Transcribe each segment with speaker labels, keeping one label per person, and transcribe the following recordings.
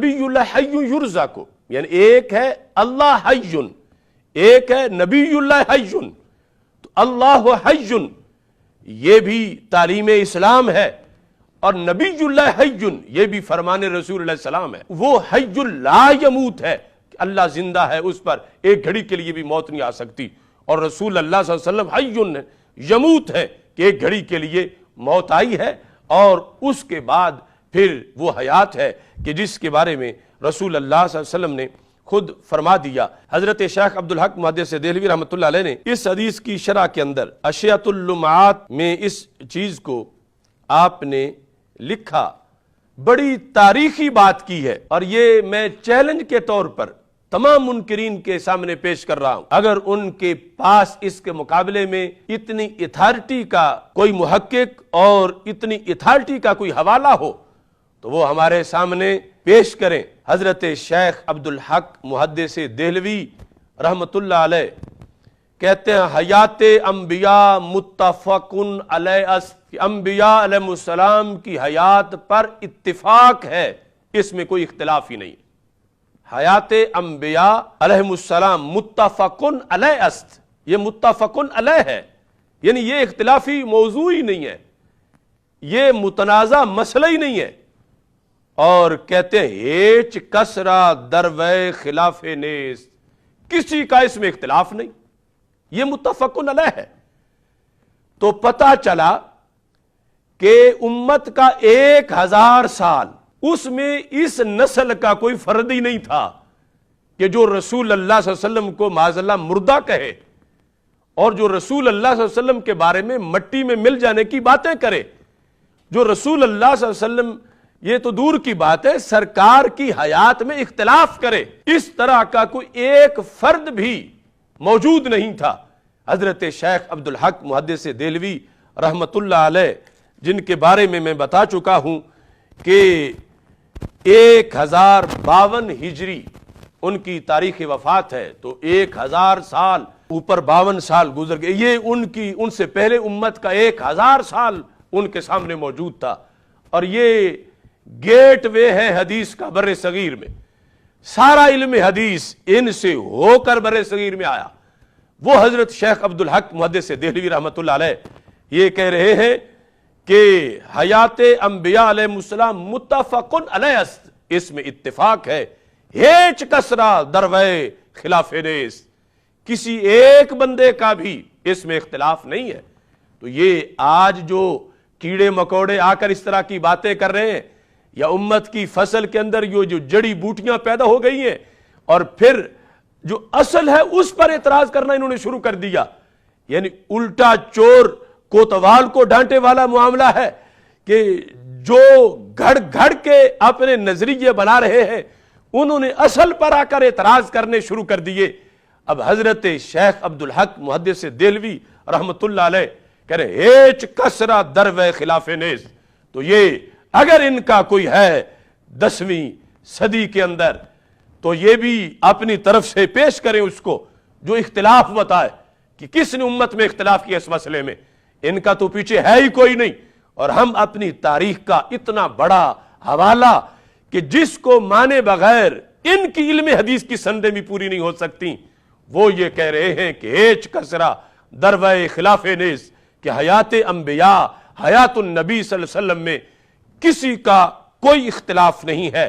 Speaker 1: نبی اللہ حی یرزق، یعنی ایک ہے اللہ حی، ایک ہے نبی اللہ حی، تو اللہ حی یہ بھی تعلیم اسلام ہے، اور نبی اللہ حی یہ بھی فرمان رسول اللہ السلام ہے۔ وہ حی لا یموت ہے کہ اللہ زندہ ہے، اس پر ایک گھڑی کے لیے بھی موت نہیں آ سکتی، اور رسول اللہ صلی اللہ علیہ وسلم حی یموت ہے کہ ایک گھڑی کے لیے موت آئی ہے، اور اس کے بعد پھر وہ حیات ہے کہ جس کے بارے میں رسول اللہ صلی اللہ علیہ وسلم نے خود فرما دیا۔ حضرت شیخ عبدالحق محدث دہلوی رحمۃ اللہ علیہ نے اس حدیث کی شرح کے اندر اشیاۃ اللمعات میں اس چیز کو آپ نے لکھا، بڑی تاریخی بات کی ہے، اور یہ میں چیلنج کے طور پر تمام منکرین کے سامنے پیش کر رہا ہوں۔ اگر ان کے پاس اس کے مقابلے میں اتنی اتھارٹی کا کوئی محقق اور اتنی اتھارٹی کا کوئی حوالہ ہو تو وہ ہمارے سامنے پیش کریں۔ حضرت شیخ عبدالحق محدث دہلوی رحمۃ اللہ علیہ کہتے ہیں حیات انبیاء متفق علیہ است، کہ انبیاء علیہ السلام کی حیات پر اتفاق ہے، اس میں کوئی اختلاف ہی نہیں۔ حیات انبیاء علیہ السلام متفق علیہ است، یہ متفق علیہ ہے، یعنی یہ اختلافی موضوع ہی نہیں ہے، یہ متنازع مسئلہ ہی نہیں ہے۔ اور کہتے ہیں ہیچ کسرا دروے خلاف نیست، کسی کا اس میں اختلاف نہیں، یہ متفق علیہ ہے۔ تو پتہ چلا کہ امت کا 1000 سال اس میں اس نسل کا کوئی فرد ہی نہیں تھا کہ جو رسول اللہ صلی اللہ علیہ وسلم کو معاذ اللہ مردہ کہے، اور جو رسول اللہ صلی اللہ علیہ وسلم کے بارے میں مٹی میں مل جانے کی باتیں کرے، جو رسول اللہ صلی اللہ علیہ وسلم یہ تو دور کی بات ہے سرکار کی حیات میں اختلاف کرے، اس طرح کا کوئی ایک فرد بھی موجود نہیں تھا۔ حضرت شیخ عبدالحق محدث دہلوی رحمۃ اللہ علیہ جن کے بارے میں بتا چکا ہوں کہ 1052 ہجری ان کی تاریخ وفات ہے، تو 1000 سال اوپر 52 سال گزر گئے، یہ ان سے پہلے امت کا 1000 سال ان کے سامنے موجود تھا، اور یہ گیٹ وے ہے حدیث کا بر صغیر میں، سارا علم حدیث ان سے ہو کر بر صغیر میں آیا۔ وہ حضرت شیخ عبدالحق محدث دہلوی رحمۃ اللہ علیہ یہ کہہ رہے ہیں کہ حیات انبیاء علیہ السلام متفق علیہ است، اس میں اتفاق ہے، ہیچ کسرا دروے خلاف نیست، کسی ایک بندے کا بھی اس میں اختلاف نہیں ہے۔ تو یہ آج جو کیڑے مکوڑے آ کر اس طرح کی باتیں کر رہے ہیں، یا امت کی فصل کے اندر جو جڑی بوٹیاں پیدا ہو گئی ہیں، اور پھر جو اصل ہے اس پر اعتراض کرنا انہوں نے شروع کر دیا، یعنی الٹا چور کوتوال کو ڈانٹے والا معاملہ ہے کہ جو گھڑ گھڑ کے اپنے نظریے بنا رہے ہیں انہوں نے اصل پر آ کر اعتراض کرنے شروع کر دیے۔ اب حضرت شیخ عبدالحق محدث دہلوی رحمۃ اللہ علیہ کہہ رہے ہیچ کسرا دروے خلاف نیز، تو یہ اگر ان کا کوئی ہے 10ویں صدی کے اندر تو یہ بھی اپنی طرف سے پیش کریں اس کو، جو اختلاف بتائے کہ کس نے امت میں اختلاف کیا اس مسئلے میں، ان کا تو پیچھے ہے ہی کوئی نہیں۔ اور ہم اپنی تاریخ کا اتنا بڑا حوالہ کہ جس کو مانے بغیر ان کی علم حدیث کی سندیں بھی پوری نہیں ہو سکتی، وہ یہ کہہ رہے ہیں کہ ہیچ کسرا دروے خلاف نیز، کہ حیات انبیاء حیات النبی صلی اللہ علیہ وسلم میں کسی کا کوئی اختلاف نہیں ہے۔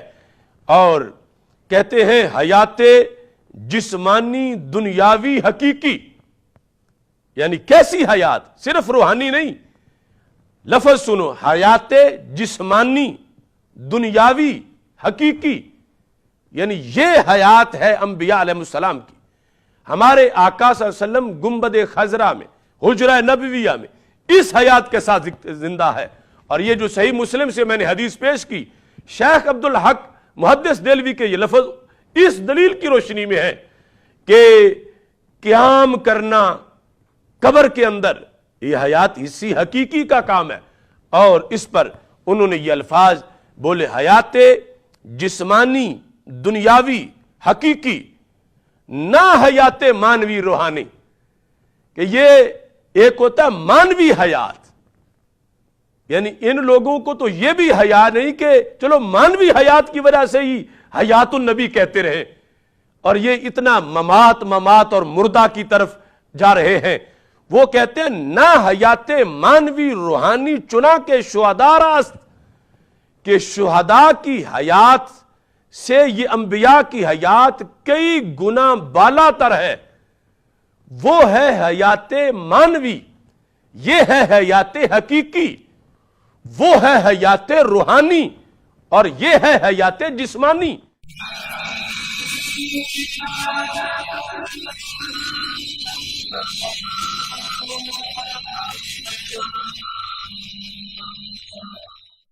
Speaker 1: اور کہتے ہیں حیات جسمانی دنیاوی حقیقی، یعنی کیسی حیات، صرف روحانی نہیں، لفظ سنو، حیات جسمانی دنیاوی حقیقی، یعنی یہ حیات ہے انبیاء علیہ السلام کی۔ ہمارے آقا صلی اللہ علیہ وسلم گنبد خضرا میں حجرہ نبویہ میں اس حیات کے ساتھ زندہ ہے، اور یہ جو صحیح مسلم سے میں نے حدیث پیش کی، شیخ عبدالحق محدث دہلوی کے یہ لفظ اس دلیل کی روشنی میں ہے کہ قیام کرنا قبر کے اندر یہ حیات اسی حقیقی کا کام ہے، اور اس پر انہوں نے یہ الفاظ بولے حیات جسمانی دنیاوی حقیقی، نہ حیات مانوی روحانی، کہ یہ ایک ہوتا ہے مانوی حیات، یعنی ان لوگوں کو تو یہ بھی حیا نہیں کہ چلو مانوی حیات کی وجہ سے ہی حیات النبی کہتے رہے، اور یہ اتنا ممات اور مردہ کی طرف جا رہے ہیں۔ وہ کہتے ہیں نہ حیات مانوی روحانی چنا کے شہداء راست، کہ شہداء کی حیات سے یہ انبیاء کی حیات کئی گنا بالا تر ہے۔ وہ ہے حیات مانوی، یہ ہے حیات حقیقی، وہ ہے حیات روحانی، اور یہ ہے حیات جسمانی۔